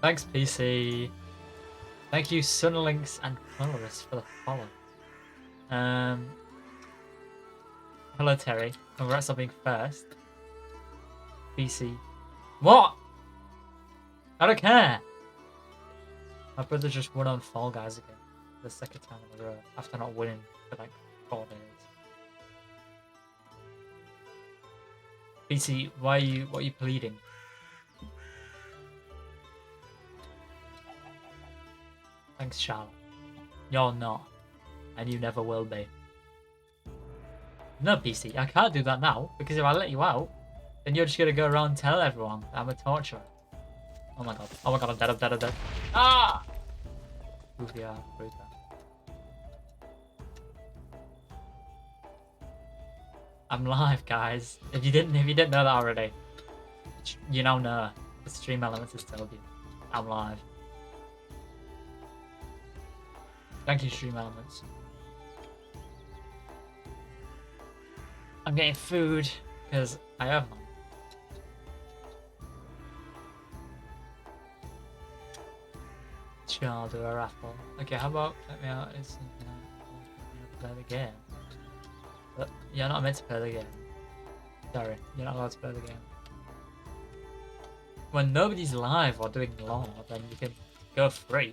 Thanks, PC. Thank you, Sunlinks and Colorist, for the follow. Hello, Terry. Congrats on being first. PC. What? I don't care. My brother just won on Fall Guys again. The second time in a row. After not winning for like 4 days. PC, what are you pleading? Thanks, Charlotte. You're not. And you never will be. No, PC, I can't do that now, because if I let you out, then you're just gonna go around and tell everyone that I'm a torturer. Oh my god. Oh my god, I'm dead. Ah! Goofy art, I'm live, guys. If you didn't know that already, you now know. The stream elements has told you. I'm live. Thank you, stream elements. I'm getting food because I have none. Sure, I'll do a raffle. Okay, how about let me out? It's play the game. But you're not meant to play the game. Sorry, you're not allowed to play the game. When nobody's live or doing law, then you can go free.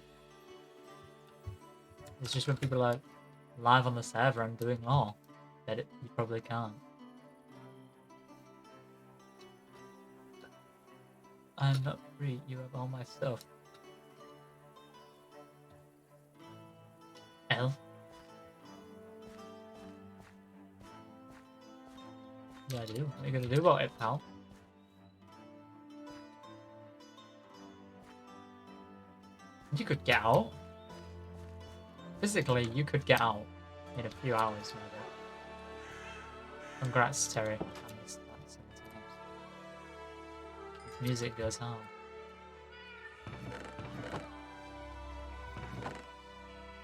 It's just when people are live on the server and doing law that you probably can't. I'm not free, you have all my stuff. L? Yeah, I do. What are you gonna do about it, pal? You could get out. Physically, you could get out in a few hours, maybe. Congrats, Terry. I missed that 7 times. Music goes on.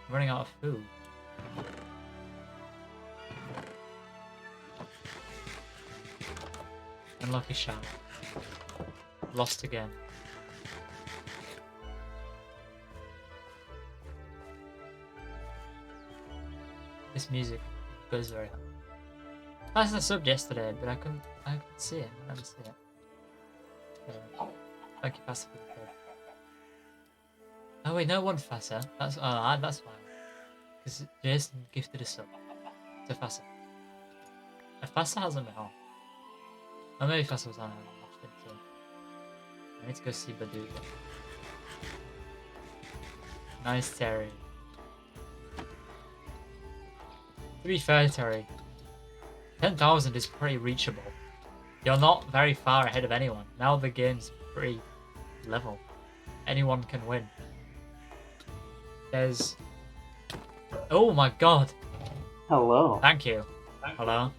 I'm running out of food. Unlucky shot. Lost again. This music goes very hard. I was subbed yesterday, but I couldn't see it. I never see it. Thank you, Fassa, for the code. Oh wait, no, it wasn't Fassa. That's fine. Because Jason gifted a sub to Fassa. If Fassa hasn't been on. Or maybe Fassa was on and I watched it too. I need to go see Badu. Nice, Terry. To be fair, Terry, 10,000 is pretty reachable. You're not very far ahead of anyone. Now the game's pretty level. Anyone can win. There's... Oh my god. Hello. Thank you. Hello.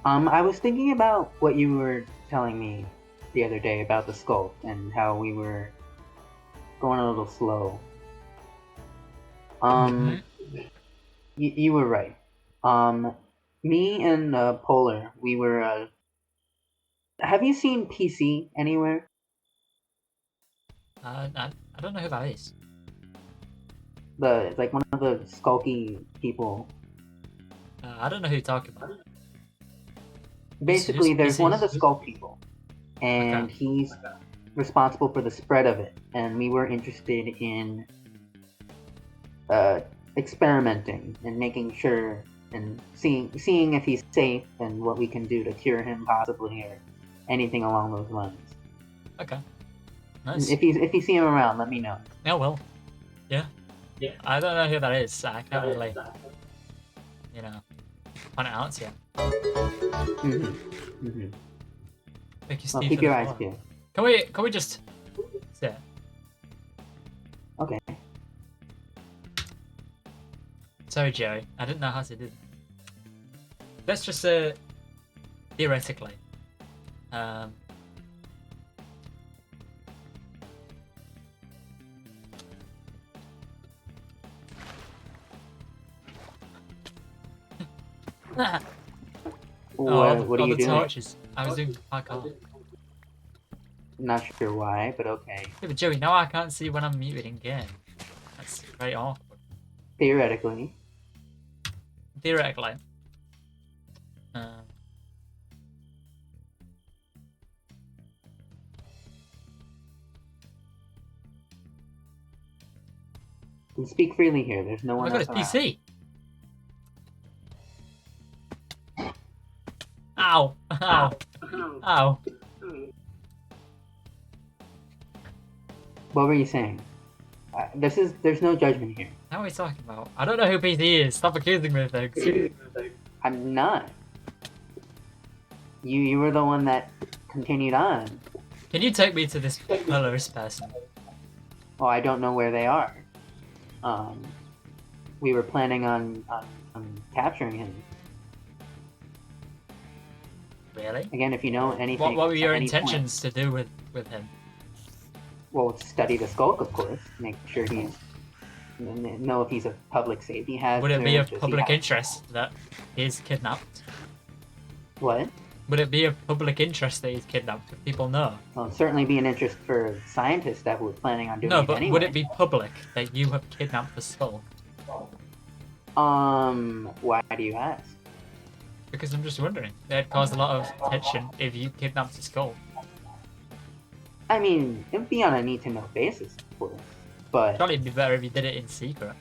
I was thinking about what you were telling me the other day about the sculpt and how we were going a little slow. Mm-hmm. You were right. Um, Me and Polar, we were. Have you seen PC anywhere? I don't know who that is. It's like one of the skulky people. I don't know who you're talking about. Who's Basically, there's one PC? of the skulk people, Okay. and he's responsible for the spread of it. And we were interested in uh, experimenting and making sure and seeing if he's safe and what we can do to cure him possibly or anything along those lines. Okay. Nice. If you see him around, let me know. Oh well. Yeah. Yeah. I don't know who that is. I can't really, you know, point it out to you. Mm-hmm. Mm-hmm. Thank you, Well, Steve, keep for the your eyes follow. peeled. Can we just sit? Okay. Sorry, Joey. I didn't know how to do that. Let's just theoretically. Um. Oh, What are all you the doing? torches. I was doing parkour. Not sure why, but okay. Yeah, but Joey, now I can't see when I'm muted in game. That's very awkward. Theoretically. Theoretically. Um, You can speak freely here. There's no oh my one god, else it's around. PC! Ow! Ow! Ow! What were you saying? There's no judgment here. How are we talking about? I don't know who PC is. Stop accusing me of things. I'm not. You were the one that continued on. Can you take me to this colorless person? Well, I don't know where they are. Um, we were planning on capturing him. Really? Again, if you know anything, What were your at any point, intentions to do with him? well, study the skulk, of course. Make sure he's know if he's a public safety Would it be hazard. of Does he public have interest that he's kidnapped? what? Would it be of public interest that he's kidnapped if people know? Well, it'd certainly be an interest for scientists that were planning on doing No, it but would it anyway. be public that you have kidnapped the skull? Why do you ask? Because I'm just wondering. It'd cause a lot of tension if you kidnapped a skull. I mean, it'd be on a need-to-know basis, of course, but Probably it'd be better if you did it in secret.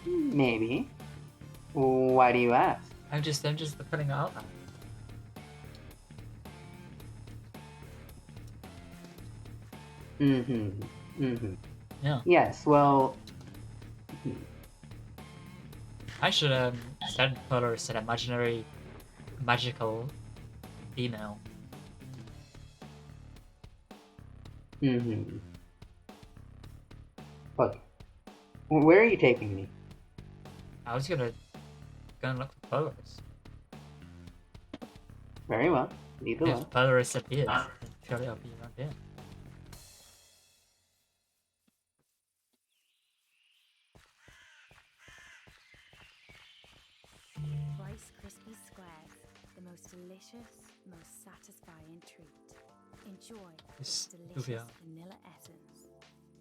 maybe. Why do you ask? I'm just putting it out there. Yeah. Yes, well, I should send Polaris an imaginary magical email. Look, where are you taking me? I was gonna go and look for Polaris. Very well. Leave the way. If Polaris appears, then surely I'll be around here. Rice Krispie Squares, the most delicious, most satisfying treat. Enjoy This delicious vanilla essence.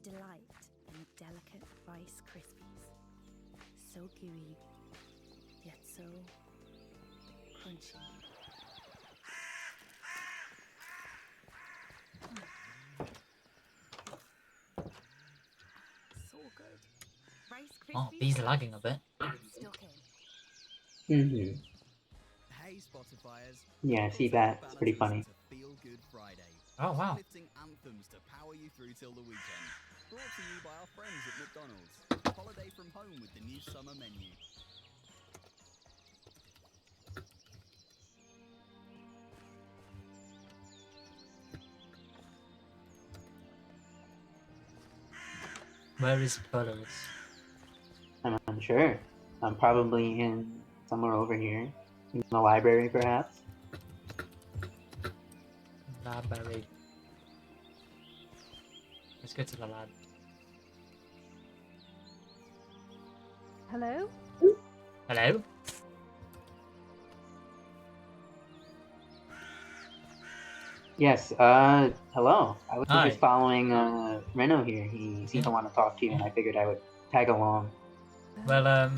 Delight in the delicate Rice Krispies. So gooey, yet so crunchy. So good. Rice Krispies. Oh, B's lagging a bit. Stuck in. Hey Spotifyers. Yeah, I see that. It's pretty funny. Feel Good Friday. Oh wow. Uplifting anthems to power you through till the weekend. Brought to you by our friends at McDonald's. Holiday from home with the new summer menu. Where is Polaris? I'm unsure. I'm probably in somewhere over here. In the library, perhaps? Library. Let's go to the lab. Hello? Hello? Yes, hello. I was Hi. just following, Reno here. He seemed to want to talk to you, and I figured I would tag along. Well,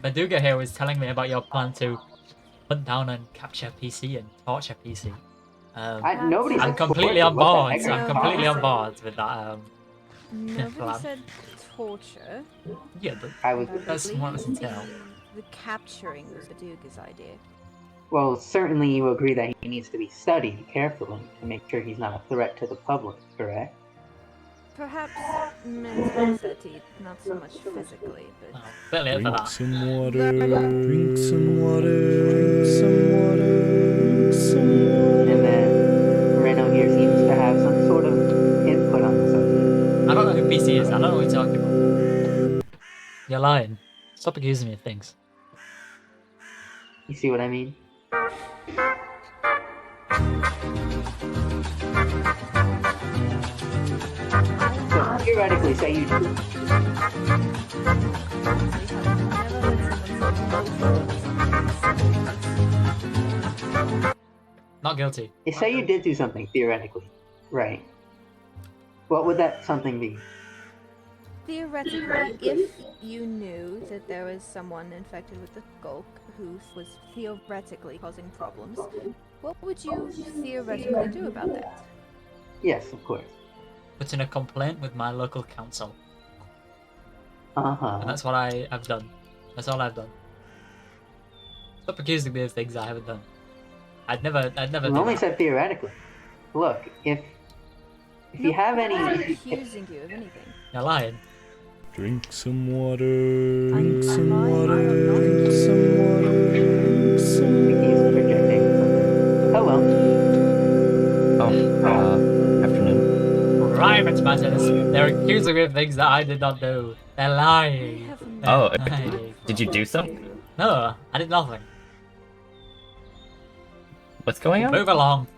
Baduga here was telling me about your plan to hunt down and capture PC and torture PC. Nobody I'm said completely torture. on What the board. heck are you I'm completely talking on about? board with that. Nobody plan. said torture. Yeah, but I was... that's believe what it's entail. the capturing was Baduga's idea. Well, certainly you agree that he needs to be studied carefully to make sure he's not a threat to the public, correct? Perhaps mentally fatigued, not so much physically, but Oh, bit late for Drink that. some water. Drink some water. Drink some water. Drink some water. And then Reno here seems to have some sort of input on the subject. I don't know who PC is. I don't know what you're talking about. You're lying. Stop accusing me of things. You see what I mean? So theoretically, say you do. Not guilty. Say you did do something theoretically, right? What would that something be? theoretically, if you knew that there was someone infected with the skulk who was theoretically causing problems, what would you theoretically do about that? Yes, of course. Put in a complaint with my local council. Uh-huh. And that's what I have done. That's all I've done. Stop accusing me of things I haven't done. I'd never You do only that. said theoretically. Look, if you have any... I'm not accusing you of anything. You're lying. Drink some water. Drink some lying. water. I'm not Drink some water. Drink some He's water. projecting something. Oh well. Afternoon. Private matters. They're accusing me of things that I did not do. They're lying. They're Oh, lying. did you do something? No, I did nothing. What's going on? Move along.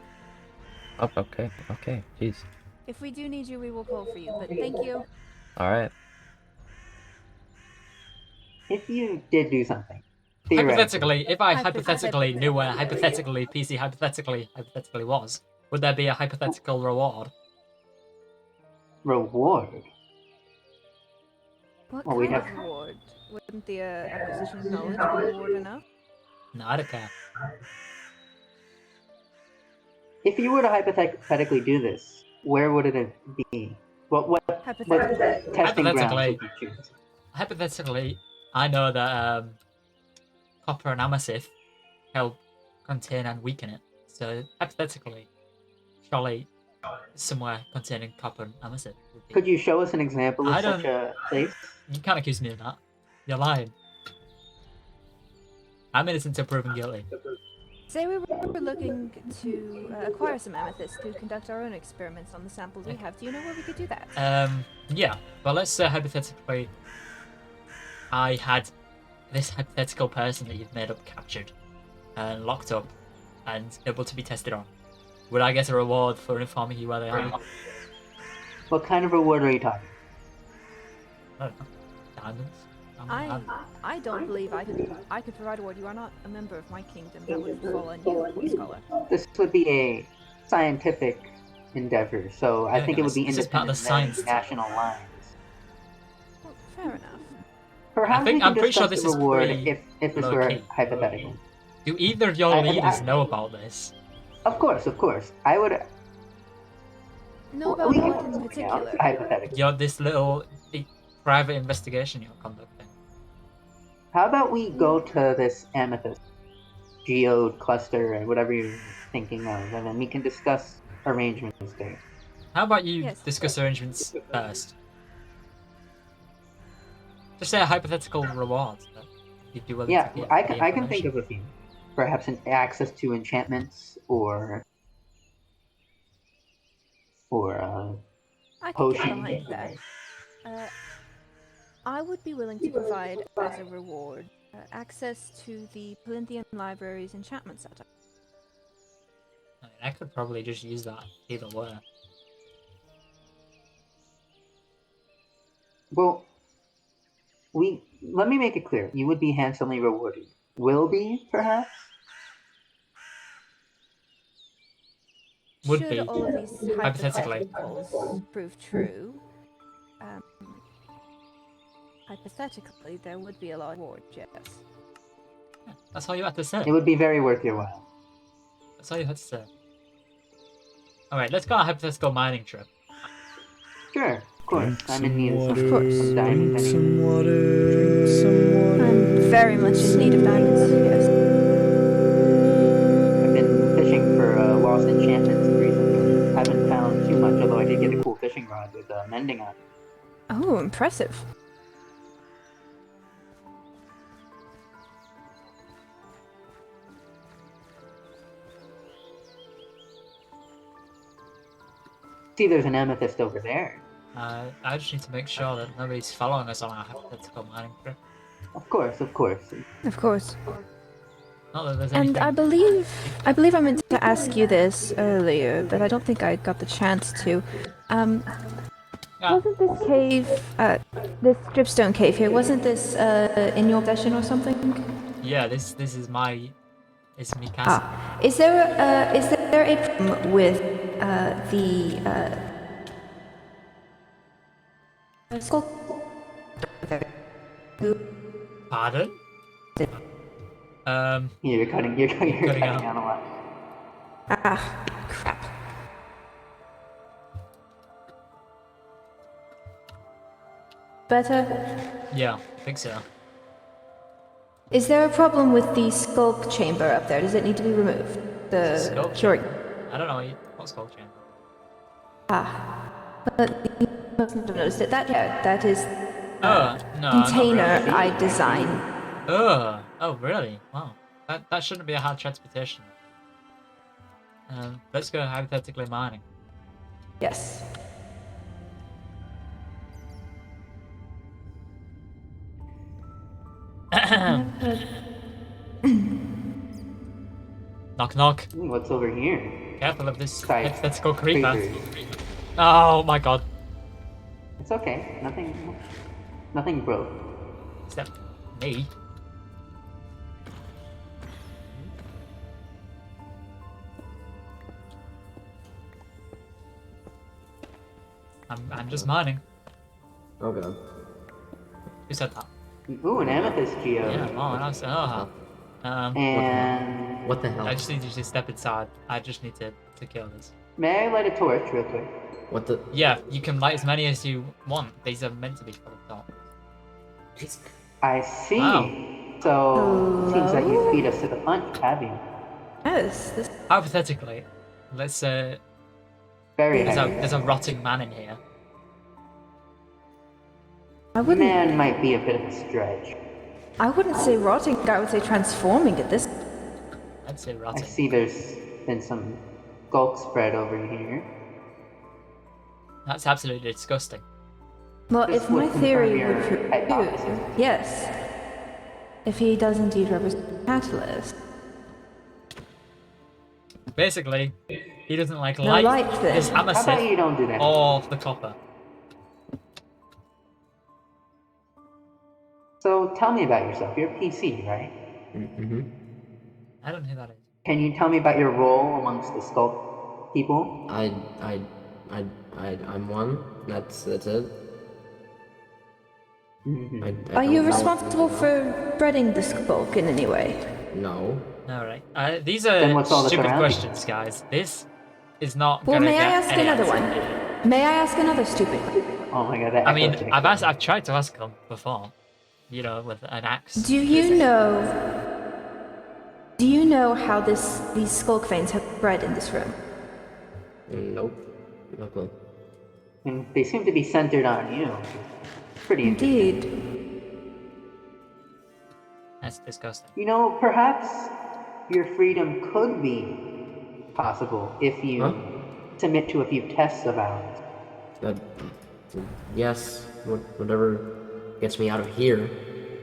Oh, okay, jeez. If we do need you, we will call for you, but thank you. Alright. If you did do something, theoretically, Hypothetically, if I hypothetically knew where Hypothetically. PC hypothetically was, would there be a hypothetical reward? reward. What Well, we kind have- of reward? Wouldn't the acquisition of knowledge be reward enough? No, I don't care. If you were to hypothetically do this, where would it be? What Hypothetically. testing grounds Hypothetically. would you choose? Hypothetically, I know that copper and amethyst help contain and weaken it. So hypothetically, surely somewhere containing copper and amethyst would be. Could you show us an example I of such a place? You can't accuse me of that. You're lying. I'm innocent until proven guilty. Say we were looking to acquire some amethyst to conduct our own experiments on the samples we have. Do you know where we could do that? Yeah. Well, let's say hypothetically, I had this hypothetical person that you've made up captured and locked up and able to be tested on. Would I get a reward for informing you where they are? What kind of reward are you talking? I don't know. Diamonds? I don't believe I could provide a reward. You are not a member of my kingdom. That would fall on you, scholar. This would be a scientific endeavor, so I Yeah, think it would be this is part of independent the of science any national lines. Well, fair enough. Perhaps think- we can I'm pretty sure discuss this the is reward pretty if this were low-key. hypothetical. Do either of your I- leaders know about this? Of course. I would. No, about we what can in particular? hypothetical. You're this little private investigation you're conducting. How about we go to this amethyst geode cluster or whatever you're thinking of, and then we can discuss arrangements there. How about you Yes. discuss arrangements first? Just say a hypothetical reward that you'd be willing Yeah, to give. I the can think information. of a few. Perhaps an access to enchantments or I could potion. get behind that. I would be willing to provide as a reward access to the Palinthian Library's enchantment setup. I mean, I could probably just use that either way. Well, let me make it clear. You would be handsomely rewarded. Will be, perhaps? Would Should be, all of these hypothetically. hypotheticals prove true, hypothetically, there would be a lot of reward, yes. Yeah, that's all you had to say. It would be very worth your while. That's all you had to say. Alright, let's go on a hypothetical mining trip. Sure, of course. Drink I'm in some need of water. some course. diamonds. Drink some water. Drink some water. I'm very much in need of diamonds, yes. I've been fishing for lost enchantments recently. Haven't found too much, although I did get a cool fishing rod with mending on it. Oh, impressive. See, there's an amethyst over there. I just need to make sure that nobody's following us on our hypothetical mining trip. Of course, of course. Of course. Not that there's And anything. I believe I meant to ask you this earlier, but I don't think I got the chance to. Yeah. Wasn't this cave, this dripstone cave here, wasn't this in your possession or something? Yeah, this is my castle. Ah, is there a problem with the skull? Pardon? You're cutting Cutting out. out a lot. Ah, crap. Better? Yeah, I think so. Is there a problem with the skulk chamber up there? Does it need to be removed? The Skulk curing. I don't know what's called chamber. But you mustn't have noticed it. That is No, not container really. I designed. Oh, really? Wow. That shouldn't be a hard transportation. Let's go hypothetically mining. Yes. Knock knock. Ooh, what's over here? Careful of this Sorry. hypothetical creeper. Creepers. Oh my god. It's okay. Nothing broke. Except me. I'm just mining. Oh god. Who said that? Ooh, an amethyst geo. Yeah, oh, nice. And What the hell? I just need you to step inside. I just need to kill this. may I light a torch real quick? What the? Yeah, you can light as many as you want. These are meant to be full of dark. Jeez. I see. Wow. So seems like you beat us to the punch, have you? Yes. This, Hypothetically, let's say Very there's heavy. a rotting man in here. I wouldn't. Man might be a bit of a stretch. I wouldn't say rotting. I would say transforming at this. I'd say I rotting. see there's been some gulk spread over here. That's absolutely disgusting. Well, This if my would confirm theory your would prove hypothesis. yes. If he does indeed represent a catalyst. Basically, he doesn't like No light, light then. his How about amethyst, you don't do that? or the copper. So tell me about yourself. You're PC, right? Mm-hmm. I don't know who that is. Can you tell me about your role amongst the skulk people? I'm one. That's it. Mhm. I Are don't you know. responsible for breading the skulk in any way? No. Alright. These Then are what's all this stupid around? questions, guys. This is not Well, gonna may I get ask any another answer. one? May I ask another stupid one? Oh my god, that I mean, echo I've tried to ask him before. You know, with an axe. Do you know how these skulk veins have bred in this room? Nope. No clue. And they seem to be centered on you. Pretty interesting. Indeed. That's disgusting. You know, perhaps your freedom could be possible if you Huh? submit to a few tests of ours. That. Yes. Whatever gets me out of here.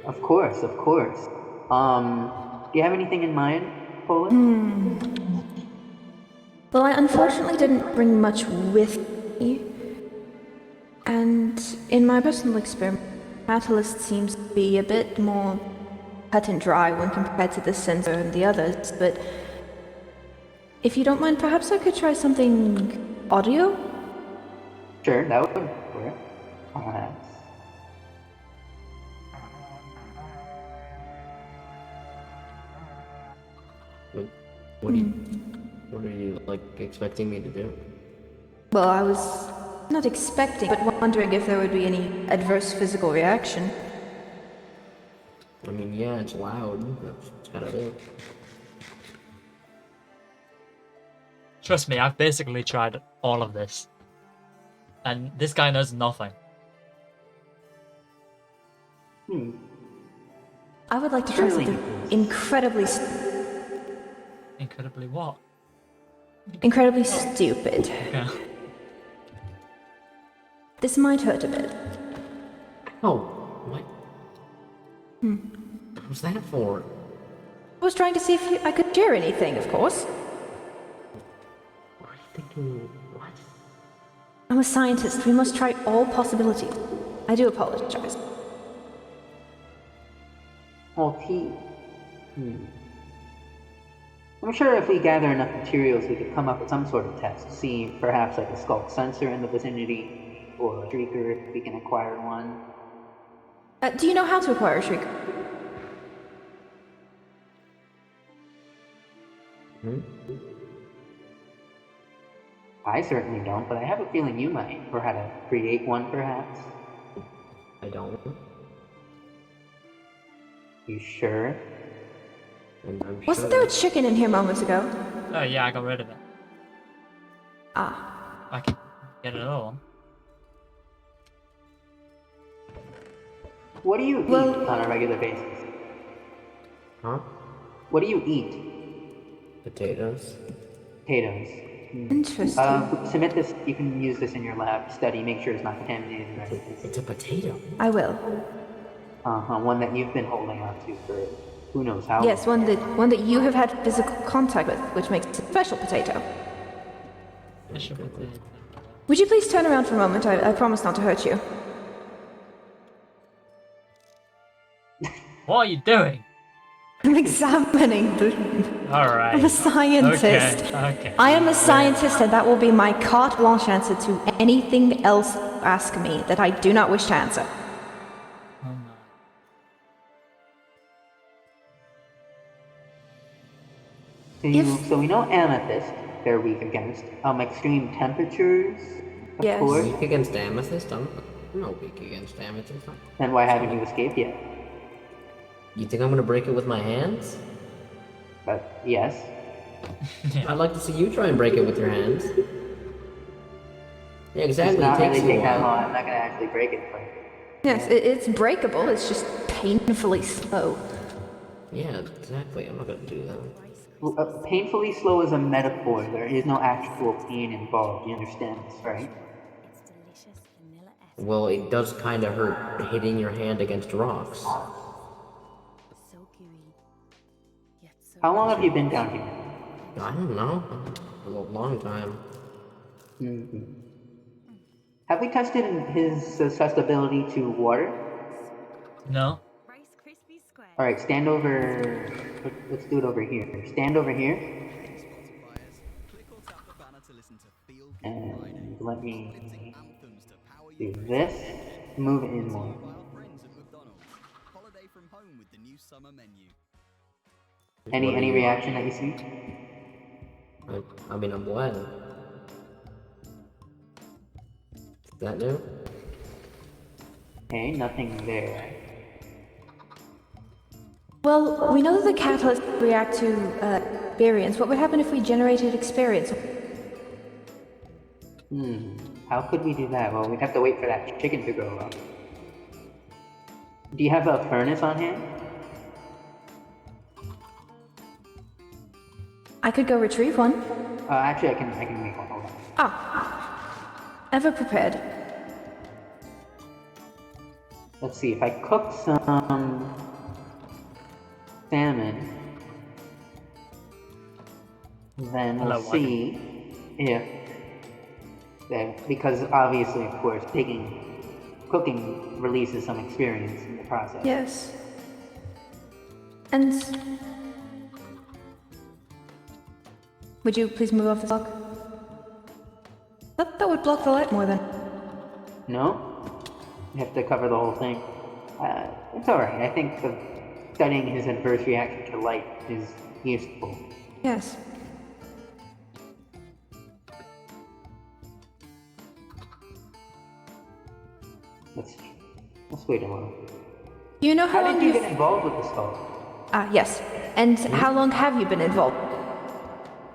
Of course, of course. Do you have anything in mind, Poland? Well, I unfortunately didn't bring much with me. And in my personal experiment, Catalyst seems to be a bit more cut and dry when compared to the sensor and the others, but if you don't mind, perhaps I could try something audio? Sure, that would work. Perhaps. What are you, like, expecting me to do? Well, I was not expecting, but wondering if there would be any adverse physical reaction. I mean, yeah, it's loud. That's kind of it. Trust me, I've basically tried all of this. And this guy knows nothing. I would like to try Surely. something incredibly, Incredibly what? incredibly stupid. Yeah. This might hurt a bit. Oh, what? What was that for? I was trying to see if I could hear anything, of course. What are you thinking? What? I'm a scientist. We must try all possibilities. I do apologize. Well, I'm sure if we gather enough materials, we could come up with some sort of test. See, perhaps like a skulk sensor in the vicinity, or a shrieker if we can acquire one. Do you know how to acquire a shrieker? I certainly don't, but I have a feeling you might, or how to create one, perhaps. I don't. You sure? And I'm Wasn't sure. there a chicken in here moments ago? Oh yeah, I got rid of it. Ah. I can get another one. What do you eat Well- on a regular basis? Huh? What do you eat? Potatoes? Potatoes. Interesting. Submit this. You can use this in your lab study. Make sure it's not contaminated. Right? It's a potato. I will. One that you've been holding on to for who knows how. Yes, one that you have had physical contact with, which makes it a special potato. I should put the... Would you please turn around for a moment? I promise not to hurt you. What are you doing? I'm examining the... Alright. I'm a scientist. Okay. I am a scientist, and that will be my carte blanche answer to anything else you ask me that I do not wish to answer. Oh my. So we know amethyst. They're weak against extreme temperatures. Of Yes. course. Weak against amethyst? I'm not weak against amethyst. Then why haven't you escaped yet? You think I'm gonna break it with my hands? But yes. I'd like to see you try and break it with your hands. Yeah, exactly. It's not it takes really you a take that while. long. I'm not gonna actually break it, but Yes, it's breakable. It's just painfully slow. Yeah, exactly. I'm not gonna do that. painfully slow is a metaphor. There is no actual pain involved. You understand this, right? Its delicious vanilla essence. Well, it does kind of hurt hitting your hand against rocks. So gooey, yet so How long have you been down here? I don't know. A long time. Have we tested his susceptibility to water? No? Rice Krispie squares. All right, stand over. Let's do it over here. Stand over here, Spotifyers, click or tap the banner to listen to Feel Good Friday. and let me Anthems to power do you through this. Move in by more. our friends at McDonald's. Holiday from home with the new summer menu. Any reaction that you see? I mean, I'm glad. Is that new? Okay, nothing there. Well, we know that the catalysts react to experience. What would happen if we generated experience? How could we do that? Well, we'd have to wait for that chicken to grow up. Do you have a furnace on hand? I could go retrieve one. Actually, I can make one. Hold on. Ever prepared. Let's see if I cook some examine, then we'll Hello, Wagon. see if, because obviously, of course, cooking releases some experience in the process. Yes. And would you please move off the block? That would block the light more than. No? You have to cover the whole thing. It's alright. I think studying his adverse reaction to light is useful. Yes. Let's wait a little. Do you know how How long did you you've... get involved with the skull? Yes. And how long have you been involved?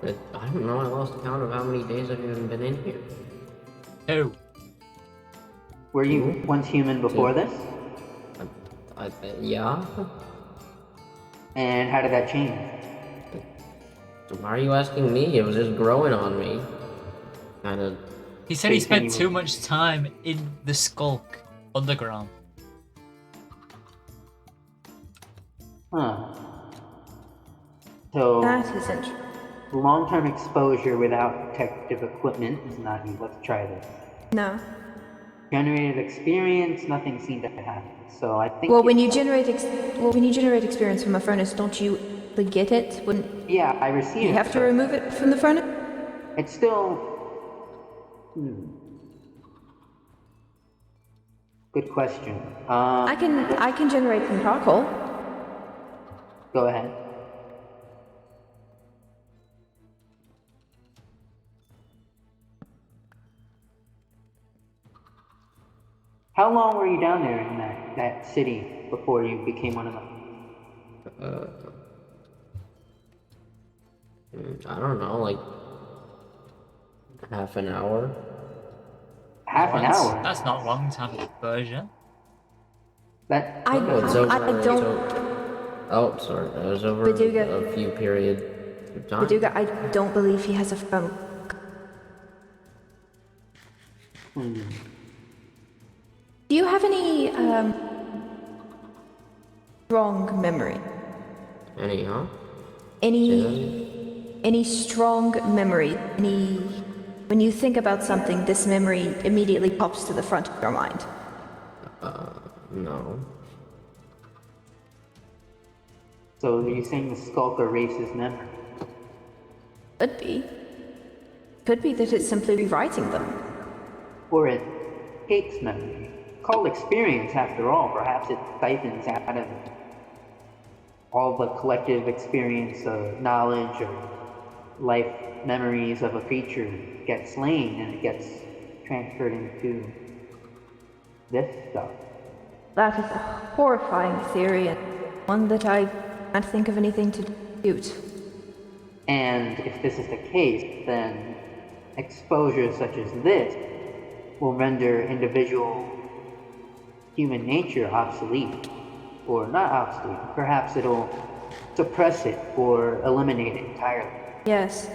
I don't know, I lost count of how many days I've even been in here. Oh, Were you once human before this? Yeah? And how did that change? Why are you asking me? It was just growing on me. Kinda... he said he spent Continue. too much time in the skulk underground. Huh. So, That is interesting. long-term exposure without protective equipment is not you. Let's try this. No. Generated experience, nothing seemed to happen. So I think. Well, when you generate experience from a furnace, don't you get it? Wouldn't Yeah, I received. you have to remove it from the furnace? It's still. Good question. I can generate some charcoal. Go ahead. How long were you down there in that city before you became one of them? I don't know, like... half an hour? Half an hour? That's not long to have exposure. That. I It's over... don't... Oh, sorry, that was over Baduga. a few period of time. Baduga, I don't believe he has a phone. Do you have any, strong memory? Any, huh? Any strong memory? When you think about something, this memory immediately pops to the front of your mind. No. So are you saying the skulk erases memory? Could be. Could be that it's simply rewriting them. Or it takes memory? Called experience, after all. Perhaps it siphons out of all the collective experience of knowledge or life memories of a creature gets slain and it gets transferred into this stuff. That is a horrifying theory, and one that I can't think of anything to dispute. And if this is the case, then exposure such as this will render individual human nature obsolete. Or not obsolete. Perhaps it'll suppress it or eliminate it entirely. Yes.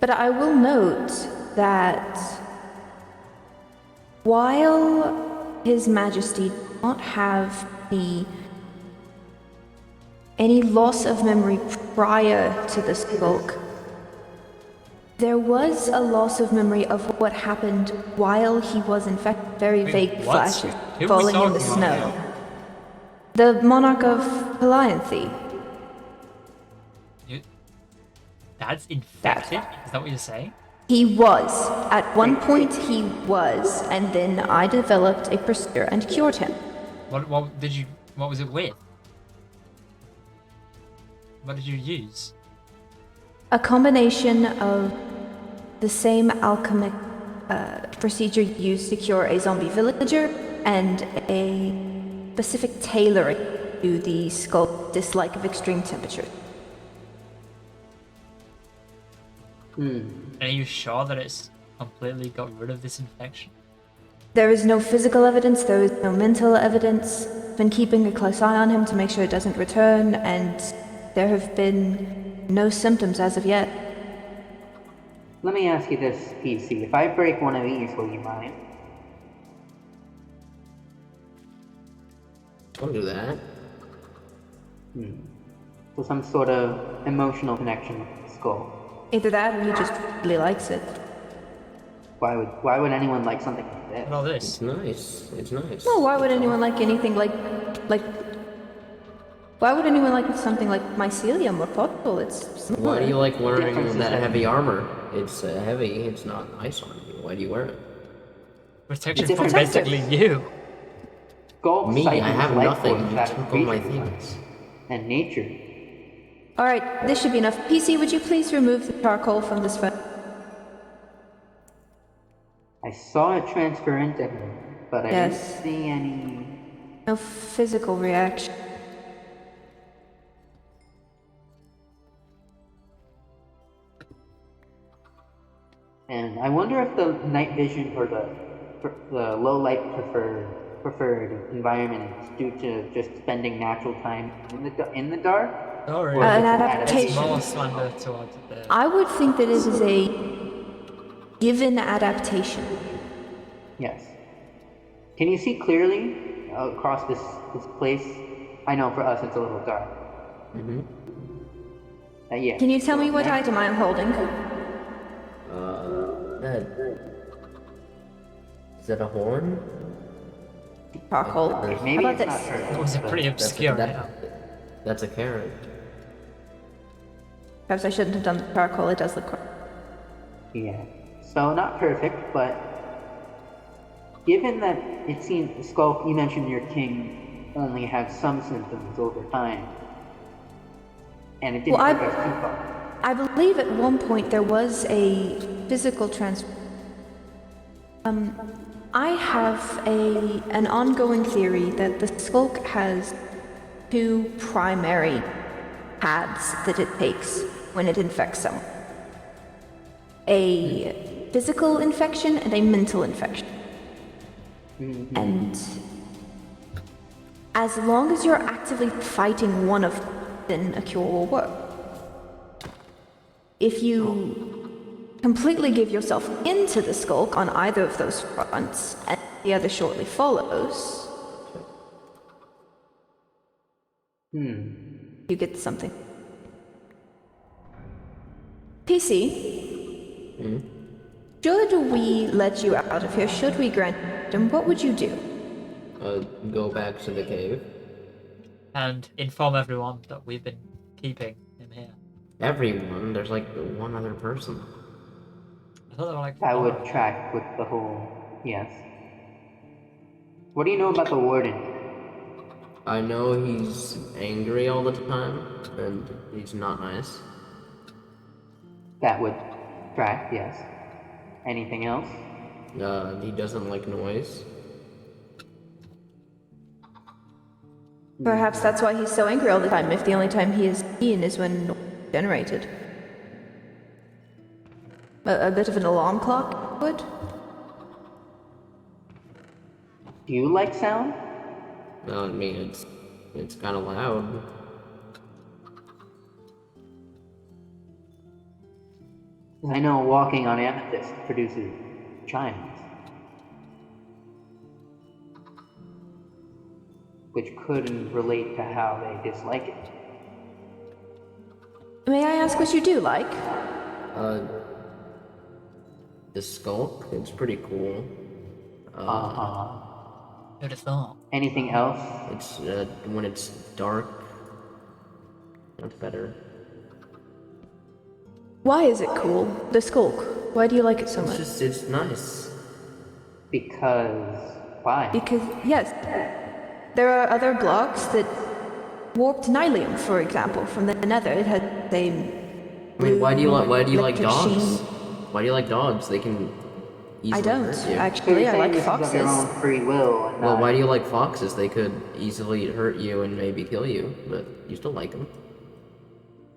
But I will note that while His Majesty did not have any loss of memory prior to the skulk, there was a loss of memory of what happened while he was infected. Very vague what? flashes Who are we falling in talking the about snow. here? The monarch of Palianthe. Dad's infected? Is that what you're saying? He was. At one point he was, and then I developed a procedure and cured him. What was it with? What did you use? A combination of the same alchemic procedure used to cure a zombie villager and a specific tailoring to the skull's dislike of extreme temperature. And are you sure that it's completely got rid of this infection? There is no physical evidence, there is no mental evidence. Been keeping a close eye on him to make sure it doesn't return, and there have been no symptoms as of yet. Let me ask you this, PC. If I break one of these, will you mind? Don't do that. So some sort of emotional connection with the skull. Either that or he just really likes it. Why would anyone like something like this? And all It's this. nice. It's nice. Well, why would That's anyone all. like anything like... Why would anyone like something like mycelium or potable? It's similar. Why do you like wearing Difference is that that- heavy armor? It's heavy. It's not nice on you. Why do you wear it? Protection It's from protective. basically you. Skull Me, I cycles have life nothing. force You out took of all my creatures things. and nature. Alright, this should be enough. PC, would you please remove the charcoal from this phone? I saw it transfer into her, but I Yes. didn't see any. No physical reaction. And I wonder if the night vision or the low light preferred environment is due to just spending natural time in the dark. Sorry. Or An is it adaptation. More slander towards the... I would think that it is a given adaptation. Yes. Can you see clearly across this place? I know for us it's a little dark. Mm-hmm. Yeah. Can you tell me what item I am holding? That. Is that a horn? Charcoal. Maybe How about it's not this? her. That was a pretty That's obscure that- item. That's a carrot. Perhaps I shouldn't have done the charcoal, it does look quite... Yeah. So not perfect, but given that it seems Skull, you mentioned your king only had some symptoms over time, and it didn't Well, take us too far. I believe at one point there was a physical I have an ongoing theory that the skulk has two primary paths that it takes when it infects someone. A physical infection and a mental infection. And as long as you're actively fighting one of them, then a cure will work. If you completely give yourself into the skulk on either of those fronts, and the other shortly follows, you get something. PC, should we let you out of here? Should we grant him? What would you do? Go back to the cave. And inform everyone that we've been keeping him here. Everyone, there's like one other person. I thought they were like... That would track with the whole. Yes. What do you know about the warden? I know he's angry all the time, and he's not nice. That would track. Yes. Anything else? He doesn't like noise. Perhaps that's why he's so angry all the time, if the only time he is seen is when generated. A bit of an alarm clock would? Do you like sound? No, I mean it's kind of loud. I know walking on amethyst produces chimes, which could relate to how they dislike it. May I ask what you do like? The skulk, it's pretty cool. Who'd have thought? Anything else? It's when it's dark, that's better. Why is it cool? The skulk. Why do you like it so much? It's nice. Because why? Because, yes, there are other blocks that warped nylium, for example, from the nether. It had the same... I mean, why do you like electric dogs? sheen. Why do you like dogs? They can easily I don't, hurt you. So actually. you're I saying like this is of your own foxes. free will and Well, not... why do you like foxes? They could easily hurt you and maybe kill you, but you still like them.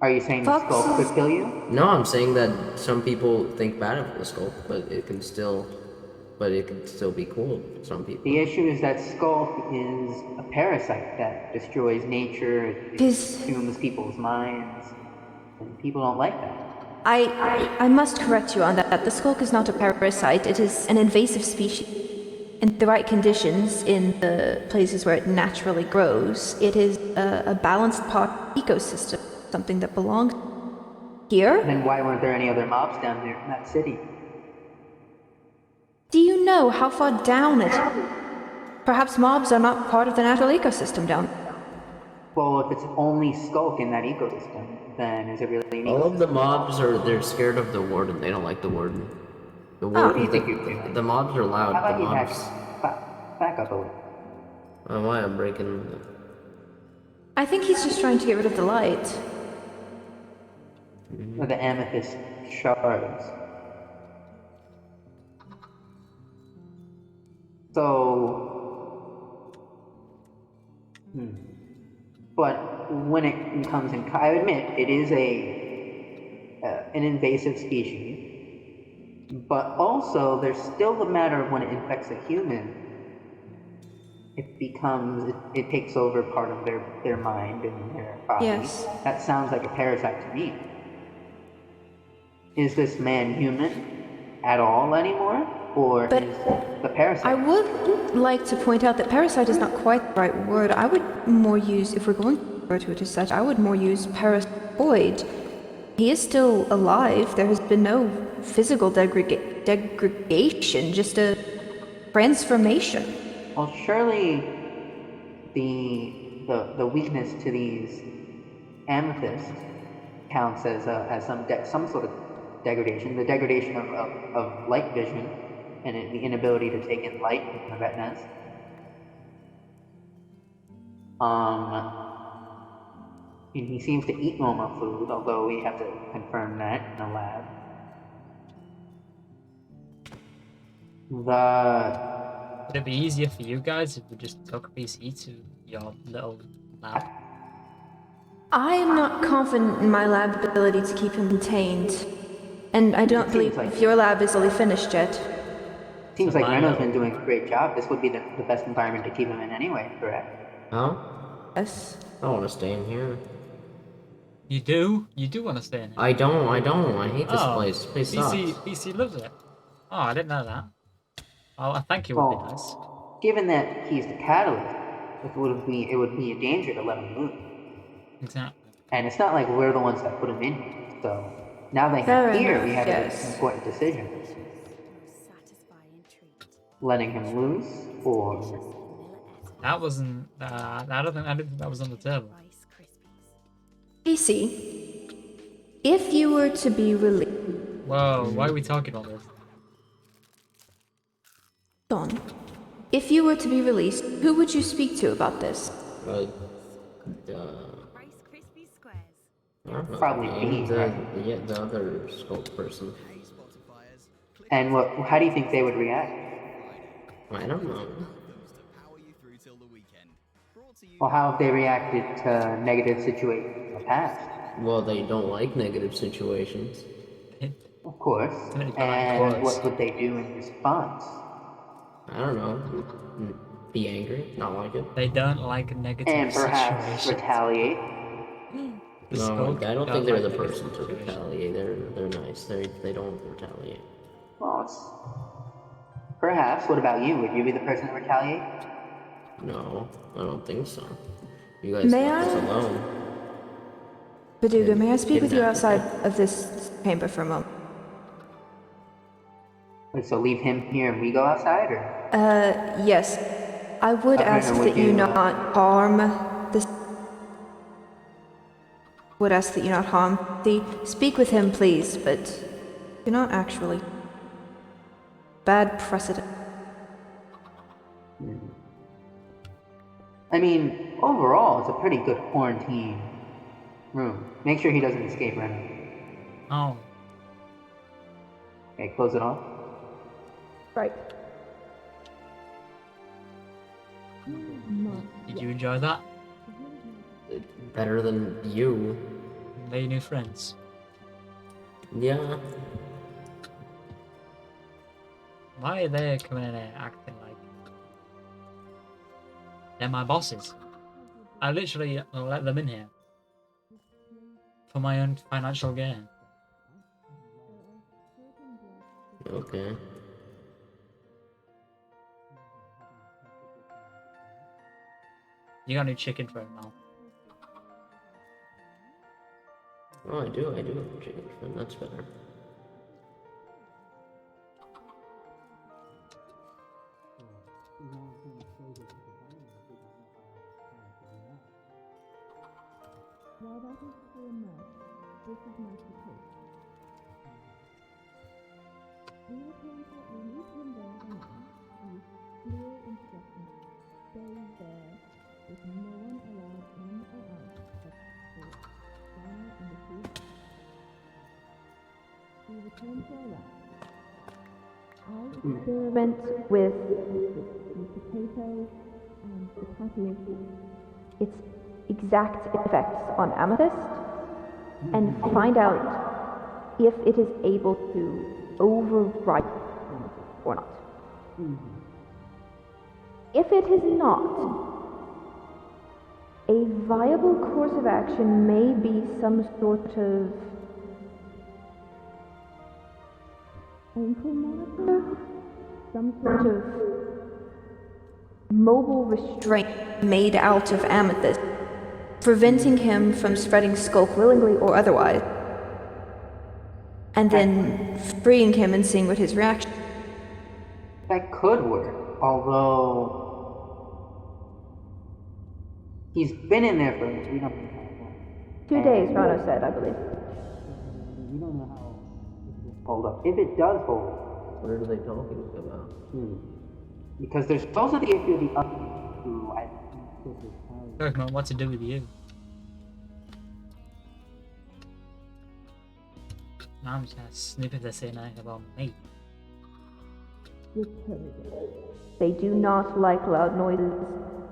Are you saying the skull Foxes- could kill you? No, I'm saying that some people think bad of the skull, but it can still be cool to some people. The issue is that Skulk is a parasite that destroys nature, it His- consumes people's minds, and people don't like that. I must correct you on that. The skulk is not a parasite. It is an invasive species. In the right conditions, in the places where it naturally grows, it is a balanced part of the ecosystem. something that belonged here? Then why weren't there any other mobs down there in that city? Do you know how far down it? Perhaps mobs are not part of the natural ecosystem down there. Well, if it's only Skulk in that ecosystem, then is it really an All of the ecosystem? mobs they're scared of the warden. They don't like the warden. The What do warden, you think you're doing? the mobs are loud. How about The you mobs. back up a little? Why I'm breaking? I think he's just trying to get rid of the light. Or the amethyst shards. So, but when it comes in, I admit it is an invasive species, but also there's still the matter of when it infects a human, it takes over part of their mind and their body. Yes. That sounds like a parasite to me. Is this man human at all anymore? Or But is the parasite? I would like to point out that parasite is not quite the right word. I would more use, if we're going to refer to it as such, I would more use parasitoid. He is still alive. There has been no physical degradation, just a transformation. Well, surely the weakness to these amethysts counts as some sort of degradation. The degradation of light vision and the inability to take in light in the retinas. And he seems to eat normal food, although we have to confirm that in the lab. Would it be easier for you guys if we just took PC to your little lab? I am not confident in my lab's ability to keep him contained. And I don't believe your lab is fully finished yet. Seems like Reno's been doing a great job. This would be the best environment to keep him in anyway, correct? Huh? Yes. I want to stay in here. You do? You do want to stay in here? I don't. I hate this place. This place sucks. PC loves it. Oh, I didn't know that. Oh, I think it would be nice. Given that he's the catalyst, it would be a danger to let him move. Exactly. And it's not like we're the ones that put him in here. So now that Fair he's here, enough, we have yes. an important decision: Most satisfying treat. letting him loose, or That wasn't. I didn't think that was on the table. Rice Krispies. PC, if you were to be released Whoa, why are we talking about this? on, if you were to be released, who would you speak to about this? Rice Krispie squares. I don't know. Probably me, right? The other sculpt person. and how do you think they would react? I don't know. Power you through till the weekend. Brought to you Well, how have they reacted to negative situations in the past? Well, they don't like negative situations. Of course. Too many bad And chords. what would they do in response? I don't know. Be angry, not like it. They don't like negative And perhaps situations. retaliate? The No, Skulk I don't don't think they're like the negative person to situations. retaliate. They're nice. They don't retaliate. Well, perhaps. What about you? Would you be the person to retaliate? No, I don't think so. You guys May left us I? alone. Baduga, may I speak with you Kidnapped outside of this chamber for a moment? Wait, so leave him here and we go outside, or? Yes. I would Okay, ask and would that you you, not harm this. Would ask that you not harm the. Speak with him, please, but do not actually. Bad precedent. I mean, overall, it's a pretty good quarantine room. Make sure he doesn't escape or anything. Oh, Okay, close it off. Right. did you enjoy that? Better than you. Made new friends. Yeah. Why are they coming in here acting like they're my bosses? I literally let them in here for my own financial gain. Okay. You got new chicken for him now. Oh, I do have a change, and that's better. While that is true enough, this is not the case. We return to a unique window alone with clear instructions. Stay there with no one allowed in or out except for Donna and the two. We return to our lab. I experiment with the potato and the catalyst, its exact effects on amethyst, and find out if it is able to overwrite or not. If it is not, a viable course of action may be some sort of ankle monitor, some sort of mobile restraint made out of amethyst, preventing him from spreading skulk willingly or otherwise, and then freeing him and seeing what his reaction. That could work, although he's been in there for we don't know how long. 2 days, Rano said, I believe. We don't know how it will hold up. If it does hold, What are they talking about? because there's also the issue of the other who I Talking about what to do with you. Now I'm just gonna snip if they say anything about me. They do not like loud noises.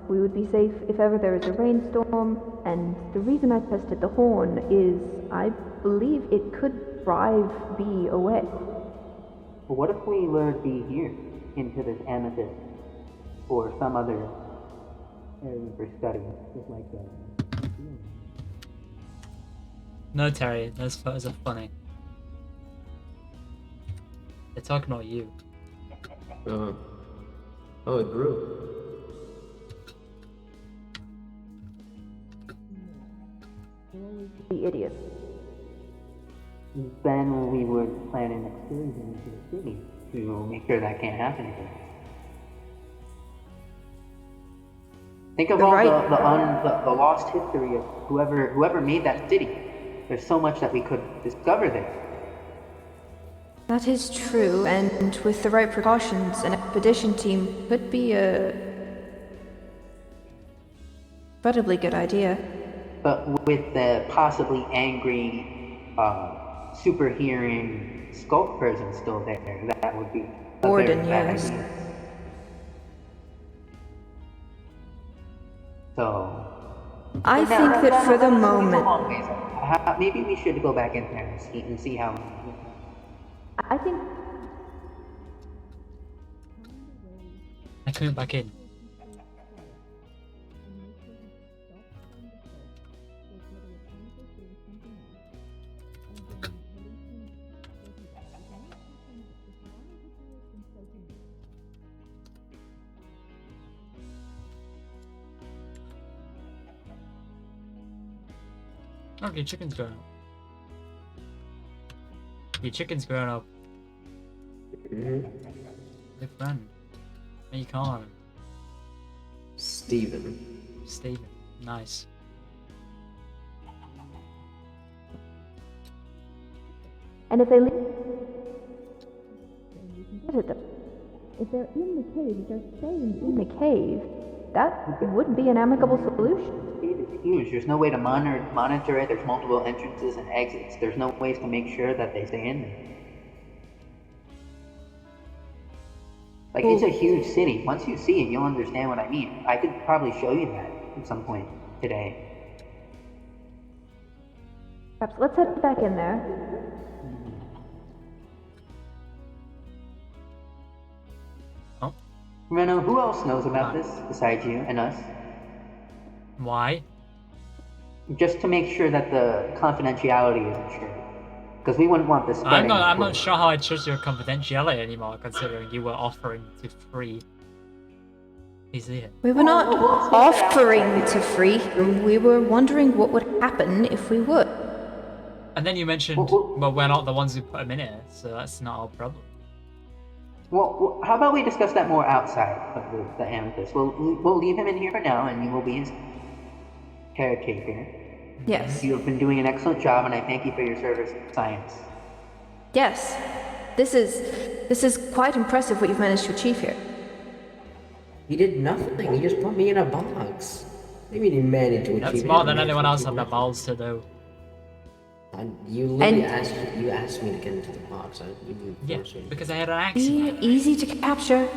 We would be safe if ever there is a rainstorm, and the reason I tested the horn is I believe it could drive B away. But what if we lure B here into this amethyst or some other area for study, just like that? No, Terry, those photos are funny. They're talking about you. Oh, it grew. The idiot. Then we would plan an excursion into the city to make sure that can't happen again. Think of You're all right. the lost history of whoever made that city. There's so much that we could discover there. That is true, and with the right precautions, an expedition team could be a incredibly good idea. But with the possibly angry, super hearing skulk person still there, that would be a Warden, very bad yes. idea. So I think that for the that's a moment, long ways off. Maybe we should go back in there and see how. I think I'm coming back in. Okay, your chicken's growing up. Your chicken's growing up. Good friend. What you calling him? Steven. Steven. Nice. and if they leave, then we can visit them. If they're in the cave, if they're staying in the cave, that wouldn't be an amicable solution. It's huge. There's no way to monitor it. There's multiple entrances and exits. There's no ways to make sure that they stay in there. Like, it's a huge city. Once you see it, you'll understand what I mean. I could probably show you that at some point today. Perhaps let's head back in there. Oh, Reno, who else knows about this besides you and us? why? Just to make sure that the confidentiality is ensured. Because we wouldn't want this spreading. I'm not sure how I trust your confidentiality anymore, considering you were offering to free. He's here. We were not offering to free him. We were wondering what would happen if we would. And then you mentioned, well, we're not the ones who put him in it, so that's not our problem. Well, how about we discuss that more outside of the amethyst? We'll leave him in here for now, and you will be his caretaker. Yes. You have been doing an excellent job, and I thank you for your service in science. Yes. This is quite impressive what you've managed to achieve here. He did nothing. He just put me in a box. Maybe he managed to achieve That's it. more than anyone else had the balls to do. You literally asked me to get into the box. Yeah, because I had an accent. Easy to capture.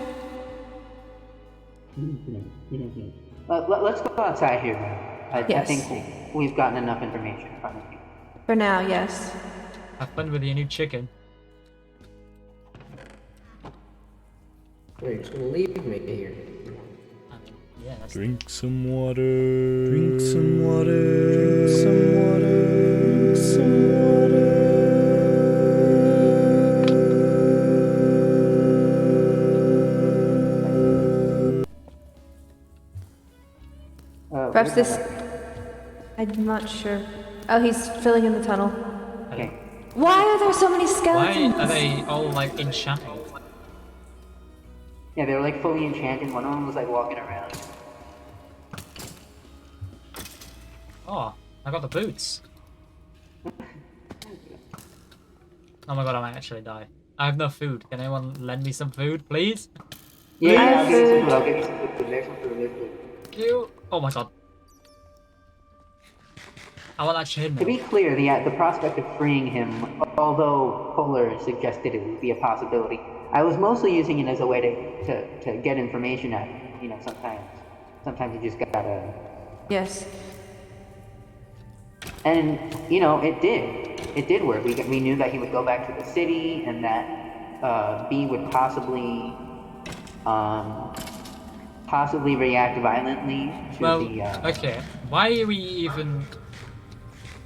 Let's go outside here, man. I Yes. think we've gotten enough information from you. For now, yes. Have fun with your new chicken. Wait, you're just gonna leave me here. I mean, yeah, that's Drink some water. Drink some water. Drink some water. Drink some water. Perhaps this... I'm not sure. Oh, he's filling in the tunnel. Okay. Why are there so many Why skeletons? are they all like enchanted? Yeah, they were like fully enchanted. One of them was like walking around. Oh, I got the boots. Oh my god, I might actually die. I have no food. Can anyone lend me some food, please? Yeah, I I'll give you some have food. I'll give you some food. There's some food. There's food. Thank you. Oh my god. I want that chainmail. To be clear, the prospect of freeing him, although Polar suggested it would be a possibility, I was mostly using it as a way to get information out of him. You know, sometimes you just gotta... Yes. And, you know, it did work. We knew that he would go back to the city, and that B would possibly react violently to Well, the... okay. Why are we even